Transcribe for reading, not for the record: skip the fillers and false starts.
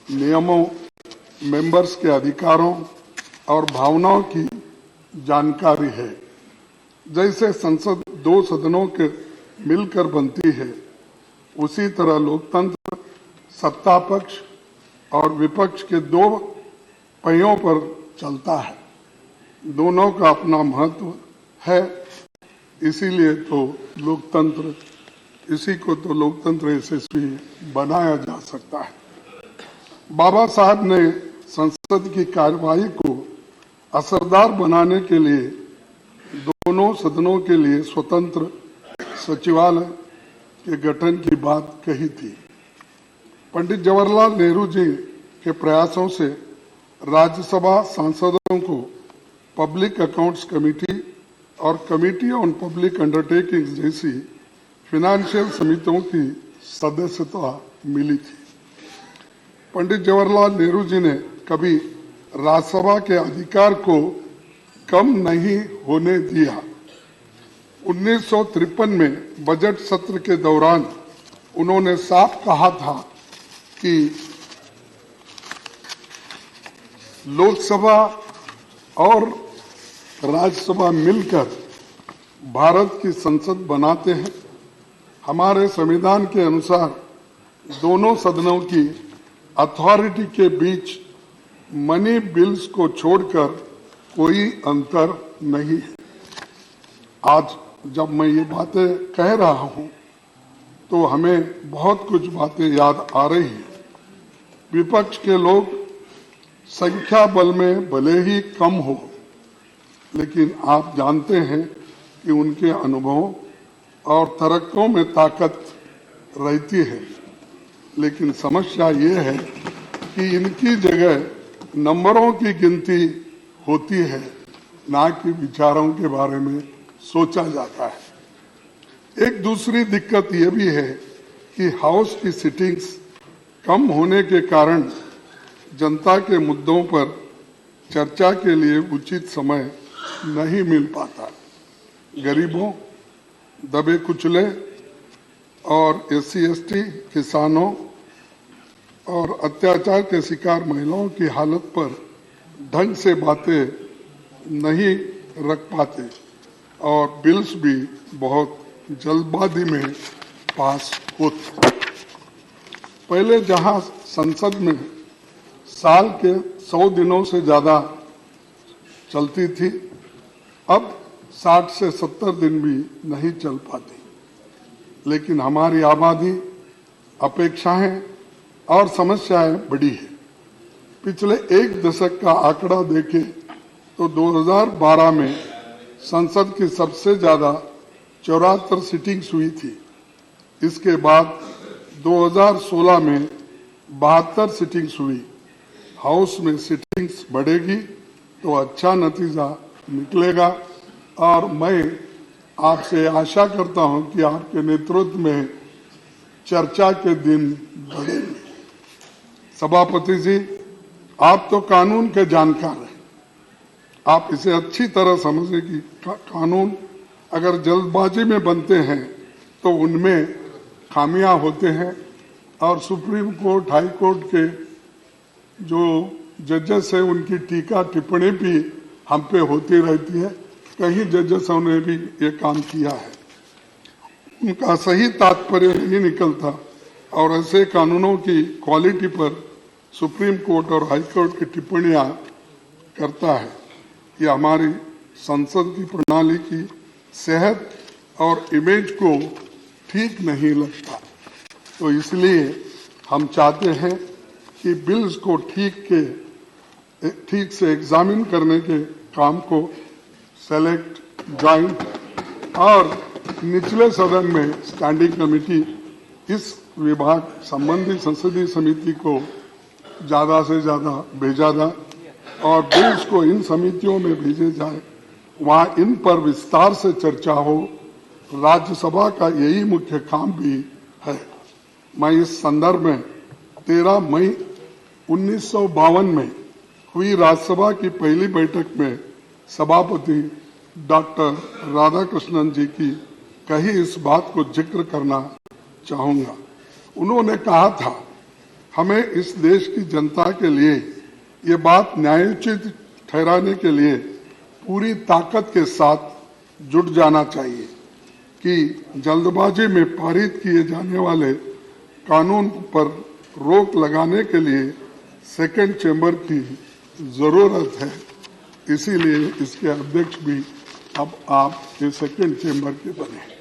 नियमों, मेंबर्स के अधिकारों और भावनाओं की जानकारी है। जैसे संसद दो सदनों के मिलकर बनती है, उसी तरह लोकतंत्र सत्ता पक्ष और विपक्ष के दो पहियों पर चलता है। दोनों का अपना महत्व है, इसीलिए तो लोकतंत्र यशस्वी बनाया जा सकता है। बाबा साहब ने संसद की कार्यवाही को असरदार बनाने के लिए दोनों सदनों के लिए स्वतंत्र सचिवालय के गठन की बात कही थी। पंडित जवाहरलाल नेहरू जी के प्रयासों से राज्यसभा सांसदों को पब्लिक अकाउंट्स कमेटी और कमेटी ऑन पब्लिक अंडरटेकिंग्स जैसी फाइनेंशियल समितियों की सदस्यता मिली थी। पंडित जवाहरलाल नेहरू जी ने कभी राज्यसभा के अधिकार को कम नहीं होने दिया। 1953 में बजट सत्र के दौरान उन्होंने साफ कहा था कि लोकसभा और राज्यसभा मिलकर भारत की संसद बनाते हैं। हमारे संविधान के अनुसार दोनों सदनों की अथॉरिटी के बीच मनी बिल्स को छोड़कर कोई अंतर नहीं है। आज जब मैं ये बातें कह रहा हूं तो हमें बहुत कुछ बातें याद आ रही हैं। विपक्ष के लोग संख्या बल में भले ही कम हो, लेकिन आप जानते हैं कि उनके अनुभवों और तर्कों में ताकत रहती है। लेकिन समस्या ये है कि इनकी जगह नंबरों की गिनती होती है, ना कि विचारों के बारे में सोचा जाता है। एक दूसरी दिक्कत यह भी है कि हाउस की सिटिंग्स कम होने के कारण जनता के मुद्दों पर चर्चा के लिए उचित समय नहीं मिल पाता। गरीबों, दबे कुचले और SC/ST, किसानों और अत्याचार के शिकार महिलाओं की हालत पर ढंग से बातें नहीं रख पाते और बिल्स भी बहुत जल्दबाजी में पास होते। पहले जहां संसद में साल के 100 दिनों से ज्यादा चलती थी, अब 60 से 70 दिन भी नहीं चल पाती। लेकिन हमारी आबादी, अपेक्षाएं और समस्याएं बड़ी है। पिछले एक दशक का आंकड़ा देखें तो 2012 में संसद की सबसे ज्यादा 74 सिटिंग्स हुई थी। इसके बाद 2016 में 72 सिटिंग्स हुई। हाउस में सिटिंग्स बढ़ेगी तो अच्छा नतीजा निकलेगा और मैं आपसे आशा करता हूं कि आपके नेतृत्व में चर्चा के दिन बढ़ेंगे। सभापति जी, आप तो कानून के जानकार हैं। आप इसे अच्छी तरह समझें कि कानून अगर जल्दबाजी में बनते हैं तो उनमें खामियां होते हैं और सुप्रीम कोर्ट, हाई कोर्ट के जो जजेस हैं उनकी टीका टिप्पणी भी हम पे होती रहती है। कई जजेसों ने भी ये काम किया है, उनका सही तात्पर्य नहीं निकलता और ऐसे कानूनों की क्वालिटी पर सुप्रीम कोर्ट और हाई कोर्ट की टिप्पणियां करता है। ये हमारी संसद की प्रणाली की सेहत और इमेज को ठीक नहीं लगता। तो इसलिए हम चाहते हैं कि बिल्स को ठीक से एग्जामिन करने के काम को सेलेक्ट, जॉइंट और निचले सदन में स्टैंडिंग कमेटी, इस विभाग संबंधी संसदीय समिति को ज्यादा से ज्यादा भेजा जाए और बिल्स को इन समितियों में भेजे जाए, वहां इन पर विस्तार से चर्चा हो। राज्यसभा का यही मुख्य काम भी है। मैं इस संदर्भ में 13 मई 1952 में हुई राज्यसभा की पहली बैठक में सभापति डॉक्टर राधाकृष्णन जी की कही इस बात को जिक्र करना चाहूंगा। उन्होंने कहा था, हमें इस देश की जनता के लिए ये बात न्यायोचित ठहराने के लिए पूरी ताकत के साथ जुट जाना चाहिए कि जल्दबाजी में पारित किए जाने वाले कानून पर रोक लगाने के लिए सेकंड चेंबर की जरूरत है। इसीलिए इसके अध्यक्ष भी अब आप ये सेकंड चेंबर के बने।